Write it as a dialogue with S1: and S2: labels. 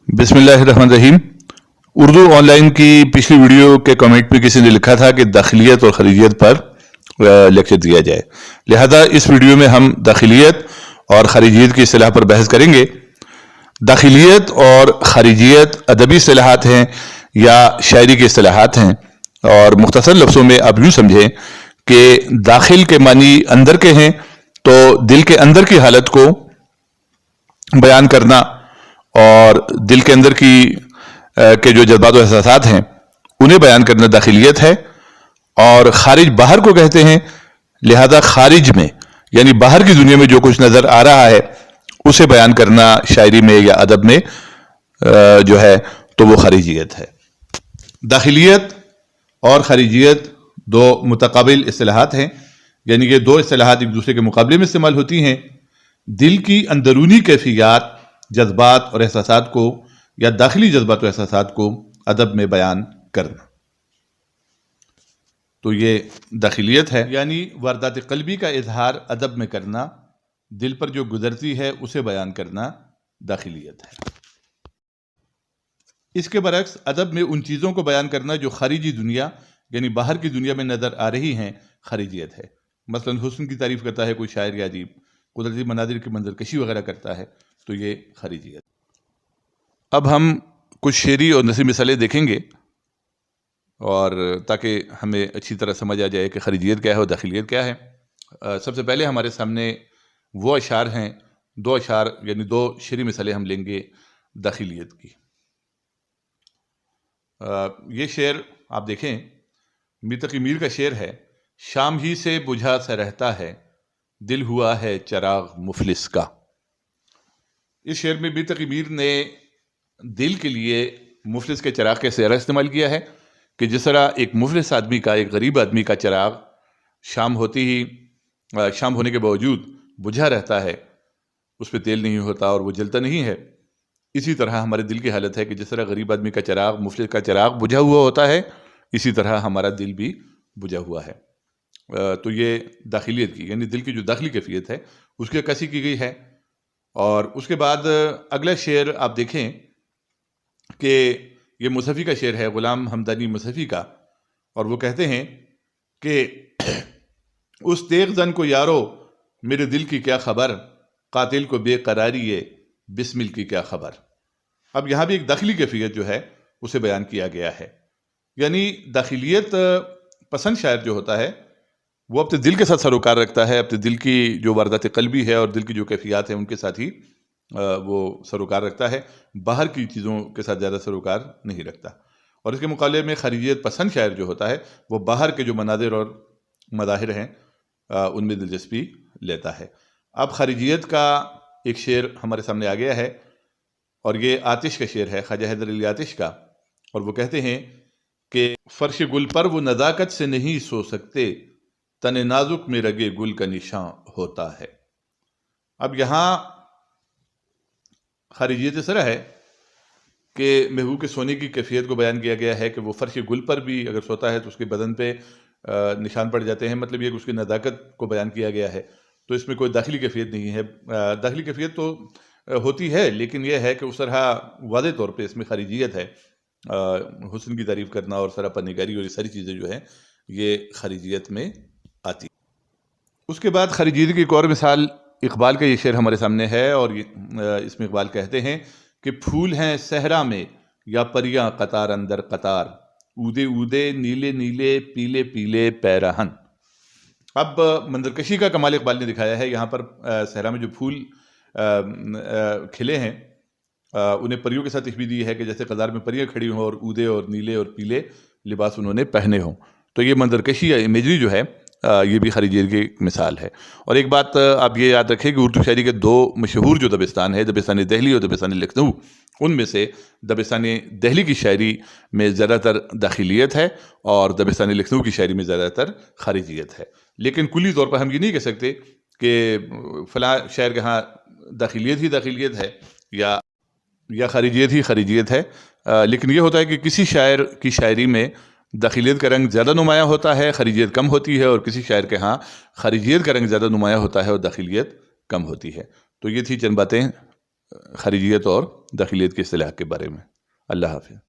S1: बिस्मिल्लाहिर्रहमानिर्रहीम। उर्दू ऑनलाइन की पिछली वीडियो के कमेंट में किसी ने लिखा था कि दाखिलियत और खरीजियत पर लेक्चर दिया जाए, लिहाजा इस वीडियो में हम दाखिलियत और खरीजियत की इस्तिलाह पर बहस करेंगे। दाखिलियत और खरीजियत अदबी इस्तिलाहात हैं या शायरी की इस्तिलाहात हैं, और मुख्तसर लफ्ज़ों में आप यूँ समझें कि दाखिल के मानी अंदर के हैं, तो दिल के अंदर की हालत को बयान करना और दिल के अंदर की के जो जज्बात और एहसासात हैं उन्हें बयान करना दाखिलियत है। और खारिज बाहर को कहते हैं, लिहाजा खारिज में यानी बाहर की दुनिया में जो कुछ नज़र आ रहा है उसे बयान करना शायरी में या अदब में जो है तो वो खरीजियत है। दाखिलियत और खरीजियत दो मुतकाबिल इस्तिलाहात हैं, यानी कि दो इस्तिलाहात एक दूसरे के मुकाबले में इस्तेमाल होती हैं। दिल की अंदरूनी कैफियत, जज्बात और एहसासात को या दाखिली जज्बात और एहसासात को अदब में बयान करना, तो ये दाखिलियत है। यानी वारदात क़ल्बी का इजहार अदब में करना, दिल पर जो गुजरती है उसे बयान करना दाखिलियत है। इसके बरक्स अदब में उन चीज़ों को बयान करना जो खारिजी दुनिया यानी बाहर की दुनिया में नज़र आ रही हैं, खरीजियत है। मसलन हुस्न की तारीफ़ करता है कोई शायर या अदीब, कुदरती मनाजिर की मंजर कशी वगैरह करता है, तो ये खरीजियत। अब हम कुछ शेरी और नसीब मिसालें देखेंगे, और ताकि हमें अच्छी तरह समझ आ जाए कि खरीजियत क्या है और दाखिलियत क्या है। सबसे पहले हमारे सामने वो अशार हैं, दो अशार यानी दो शेरी मिसालें हम लेंगे दाखिलियत की। ये शेर आप देखें, मीर तकी मीर का शेर है। शाम ही से बुझा सा रहता है, दिल हुआ है चराग मुफलिस का। इस शेर में मीर तकी मीर ने दिल के लिए मुफलिस के चराग का सेहरा इस्तेमाल किया है कि जिस तरह एक मुफलिस आदमी का, एक गरीब आदमी का चराग शाम होती ही शाम होने के बावजूद बुझा रहता है, उस पर तेल नहीं होता और वो जलता नहीं है, इसी तरह हमारे दिल की हालत है कि जिस तरह गरीब आदमी का चराग, मुफलिस का चराग बुझा हुआ होता है, इसी तरह हमारा दिल भी बुझा हुआ है। तो ये दाखिलियत की यानी दिल की जो दाखिली कैफियत है उसकी अक्कासी की गई है। और उसके बाद अगला शेर आप देखें कि ये मुसफ़ी का शेर है, ग़ुलाम हमदानी मुसफ़ी का, और वो कहते हैं कि उस तेग़ ज़न को यारो मेरे दिल की क्या खबर, कातिल को बेकरारी ये बिस्मिल की क्या खबर। अब यहाँ भी एक दाखिली कैफियत जो है उसे बयान किया गया है। यानी दाखिलियत पसंद शायर जो होता है वो अपने दिल के साथ सरोकार रखता है, अपने दिल की जो वारदात क़ल्बी है और दिल की जो कैफियत है उनके साथ ही वो सरोकार रखता है, बाहर की चीज़ों के साथ ज़्यादा सरोकार नहीं रखता। और इसके मुकाबले में खरीजियत पसंद शायर जो होता है वो बाहर के जो मनाजिर और मज़ाहिर हैं उनमें दिलचस्पी लेता है। अब खरीजियत का एक शेर हमारे सामने आ गया है, और ये आतिश का शेर है, ख्वाजा हैदर अली आतिश का, और वो कहते हैं कि फर्श गुल पर वो नज़ाकत से नहीं सो सकते, तने नाजुक में रगे गुल का निशान होता है। अब यहाँ खरीजियत इस तरह है कि महबूब के सोने की कैफियत को बयान किया गया है कि वो फर्श गुल पर भी अगर सोता है तो उसके बदन पे निशान पड़ जाते हैं, मतलब ये कि उसकी नज़ाकत को बयान किया गया है। तो इसमें कोई दाखिली कैफियत नहीं है। दाखिली कैफियत तो होती है, लेकिन यह है कि उस तरह वाज़ेह तौर पे इसमें खरीजियत है, हुस्न की तारीफ़ करना और सरापनिगारी और ये सारी चीज़ें जो हैं ये खरीजियत में आती। उसके बाद खरीजियत की एक और मिसाल इकबाल का ये शेर हमारे सामने है, और इसमें इकबाल कहते हैं कि फूल हैं सहरा में या परियां कतार अंदर कतार, ऊदे ऊदे नीले नीले पीले पीले पैराहन। अब मंजरकशी का कमाल इकबाल ने दिखाया है। यहाँ पर सहरा में जो फूल खिले हैं उन्हें परियों के साथ तशबीह दी है कि जैसे कतार में परियां खड़ी हों और ऊदे और नीले और पीले लिबास उन्होंने पहने हों। तो ये मंजरकशी या इमेजरी जो है ये भी खरीजियत की मिसाल है। और एक बात आप ये याद रखें कि उर्दू शायरी के दो मशहूर जो दबिस्तान है, दबिस्तान दहली और दबिस्तान लखनऊ, उनमें से दबिस्तान दहली की शायरी में ज़्यादातर दाखिलियत है और दबिस्तान लखनऊ की शायरी में ज़्यादातर खरीजियत है। लेकिन कुल्ली तौर पर हम ये नहीं कह सकते कि फ़लाँ शायर के यहाँ दाखिलियत ही दाखिलियत है या खरीजियत ही खरीजियत है। लेकिन ये होता है कि किसी शायर की शायरी में دخیلیت کا رنگ زیادہ نمایاں ہوتا ہے، خارجیت کم ہوتی ہے، اور کسی شاعر کے ہاں خارجیت کا رنگ زیادہ نمایاں ہوتا ہے اور دخیلیت کم ہوتی ہے۔ تو یہ تھی چند باتیں خارجیت اور دخیلیت کی اصطلاح کے بارے میں۔ اللہ حافظ۔